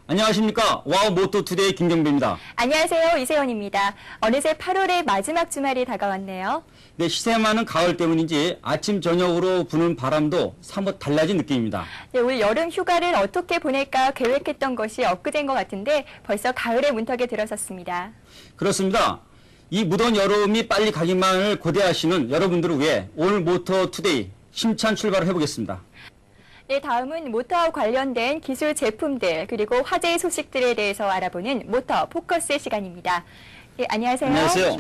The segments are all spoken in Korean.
안녕하십니까. 와우 모토투데이 김경배입니다. 안녕하세요. 이세원입니다. 어느새 8월의 마지막 주말이 다가왔네요. 네, 시세 많은 가을 때문인지 아침 저녁으로 부는 바람도 사뭇 달라진 느낌입니다. 네, 올 여름 휴가를 어떻게 보낼까 계획했던 것이 엊그제인 것 같은데 벌써 가을의 문턱에 들어섰습니다. 그렇습니다. 이 무더운 여름이 빨리 가기만을 고대하시는 여러분들을 위해 오늘 모토투데이 힘찬 출발을 해보겠습니다. 네, 다음은 모터와 관련된 기술 제품들 그리고 화제의 소식들에 대해서 알아보는 모터 포커스 시간입니다. 네, 안녕하세요. 안녕하세요.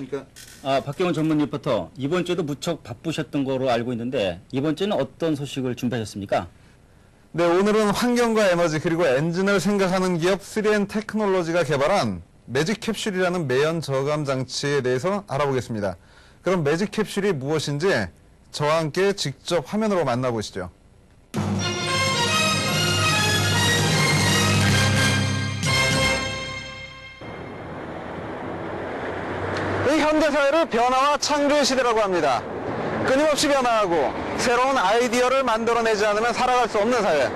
박경원 전문 리포터. 이번 주에도 무척 바쁘셨던 거로 알고 있는데 이번 주에는 어떤 소식을 준비하셨습니까? 네, 오늘은 환경과 에너지 그리고 엔진을 생각하는 기업 3N 테크놀로지가 개발한 매직 캡슐이라는 매연 저감 장치에 대해서 알아보겠습니다. 그럼 매직 캡슐이 무엇인지 저와 함께 직접 화면으로 만나보시죠. 이 현대사회를 변화와 창조의 시대라고 합니다. 끊임없이 변화하고 새로운 아이디어를 만들어내지 않으면 살아갈 수 없는 사회.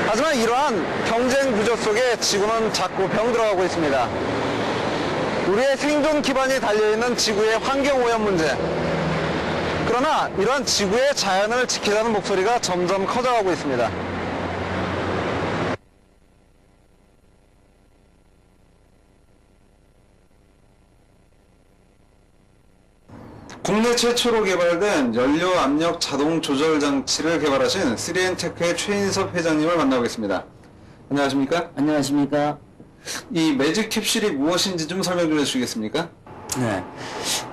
하지만 이러한 경쟁 구조 속에 지구는 자꾸 병들어가고 있습니다. 우리의 생존 기반이 달려있는 지구의 환경오염 문제. 그러나 이러한 지구의 자연을 지키자는 목소리가 점점 커져가고 있습니다. 국내 최초로 개발된 연료 압력 자동 조절 장치를 개발하신 3N테크의 최인섭 회장님을 만나보겠습니다. 안녕하십니까? 안녕하십니까? 이 매직 캡슐이 무엇인지 좀 설명 좀 해주시겠습니까? 네.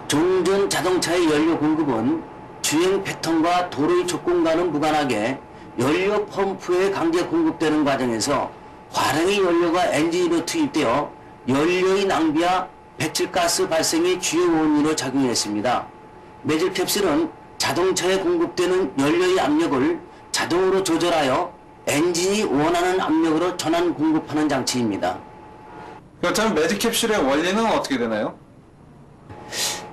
종전 자동차의 연료 공급은 주행 패턴과 도로의 조건과는 무관하게 연료 펌프에 강제 공급되는 과정에서 과량의 연료가 엔진으로 투입되어 연료의 낭비와 배출가스 발생의 주요 원인으로 작용했습니다. 매직 캡슐은 자동차에 공급되는 연료의 압력을 자동으로 조절하여 엔진이 원하는 압력으로 전환 공급하는 장치입니다. 그렇다면 매직 캡슐의 원리는 어떻게 되나요?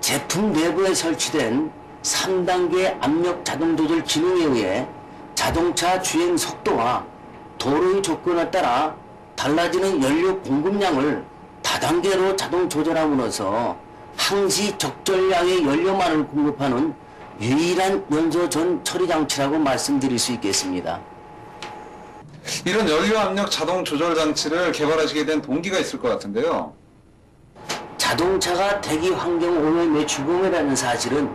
제품 내부에 설치된 3단계 압력 자동 조절 기능에 의해 자동차 주행 속도와 도로의 조건에 따라 달라지는 연료 공급량을 다단계로 자동 조절함으로써 항시 적절량의 연료만을 공급하는 유일한 연소 전 처리 장치라고 말씀드릴 수 있겠습니다. 이런 연료 압력 자동 조절 장치를 개발하시게 된 동기가 있을 것 같은데요. 자동차가 대기 환경 오염의 주범이라는 사실은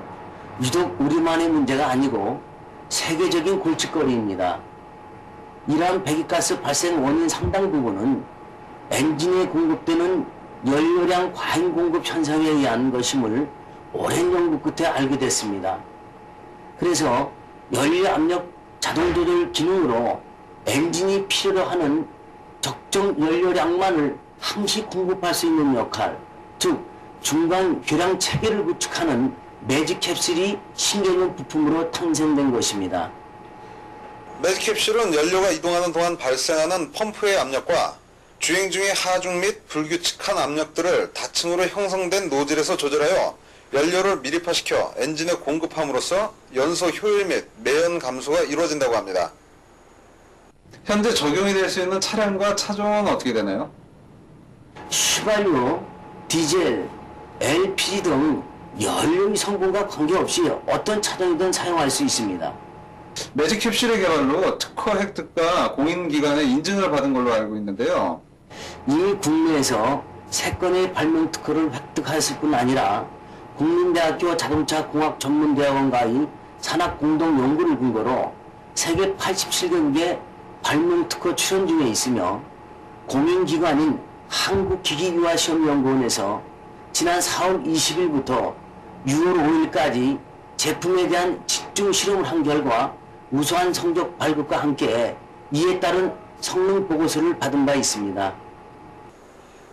유독 우리만의 문제가 아니고 세계적인 골칫거리입니다. 이러한 배기가스 발생 원인 상당 부분은 엔진에 공급되는 연료량 과잉 공급 현상에 의한 것임을 오랜 연구 끝에 알게 됐습니다. 그래서 연료 압력 자동 조절 기능으로 엔진이 필요로 하는 적정 연료량만을 항시 공급할 수 있는 역할, 즉 중간 교량 체계를 구축하는 매직 캡슐이 신개념 부품으로 탄생된 것입니다. 매직 캡슐은 연료가 이동하는 동안 발생하는 펌프의 압력과 주행 중의 하중 및 불규칙한 압력들을 다층으로 형성된 노즐에서 조절하여 연료를 미립화시켜 엔진에 공급함으로써 연소 효율 및 매연 감소가 이루어진다고 합니다. 현재 적용이 될 수 있는 차량과 차종은 어떻게 되나요? 휘발유, 디젤, LPG 등 연료의 성분과 관계없이 어떤 차종이든 사용할 수 있습니다. 매직 캡슐의 개발로 특허 획득과 공인기관의 인증을 받은 걸로 알고 있는데요. 이미 국내에서 3건의 발명 특허를 획득했을 뿐 아니라 국민대학교 자동차공학전문대학원과의 산학공동연구를 근거로 세계 87개국의 발명 특허 출원 중에 있으며 공인기관인 한국기기유아시험연구원에서 지난 4월 20일부터 6월 5일까지 제품에 대한 집중 실험을 한 결과 우수한 성적 발급과 함께 이에 따른 성능 보고서를 받은 바 있습니다.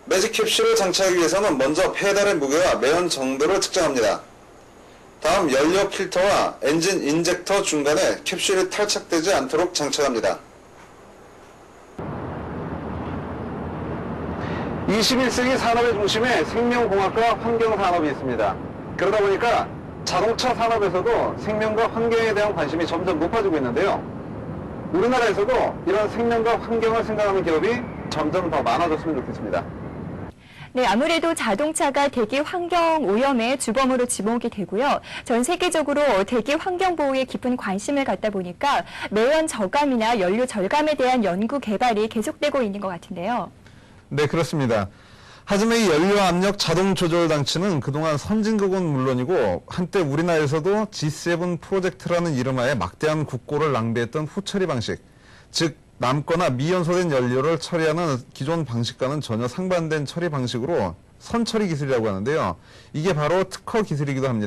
매직 캡슐을 장착하기 위해서는 먼저 페달의 무게와 매연 정도를 측정합니다. 다음 연료 필터와 엔진 인젝터 중간에 캡슐이 탈착되지 않도록 장착합니다. 21세기 산업의 중심에 생명공학과 환경산업이 있습니다. 그러다 보니까 자동차 산업에서도 생명과 환경에 대한 관심이 점점 높아지고 있는데요. 우리나라에서도 이런 생명과 환경을 생각하는 기업이 점점 더 많아졌으면 좋겠습니다. 네, 아무래도 자동차가 대기 환경 오염의 주범으로 지목이 되고요. 전 세계적으로 대기 환경 보호에 깊은 관심을 갖다 보니까 매연 저감이나 연료 절감에 대한 연구 개발이 계속되고 있는 것 같은데요. 네, 그렇습니다. 하지만 이 연료 압력 자동 조절 장치는 그동안 선진국은 물론이고 한때 우리나라에서도 G7 프로젝트라는 이름하에 막대한 국고를 낭비했던 후처리 방식, 즉 남거나 미연소된 연료를 처리하는 기존 방식과는 전혀 상반된 처리 방식으로 선처리 기술이라고 하는데요. 이게 바로 특허 기술이기도 합니다.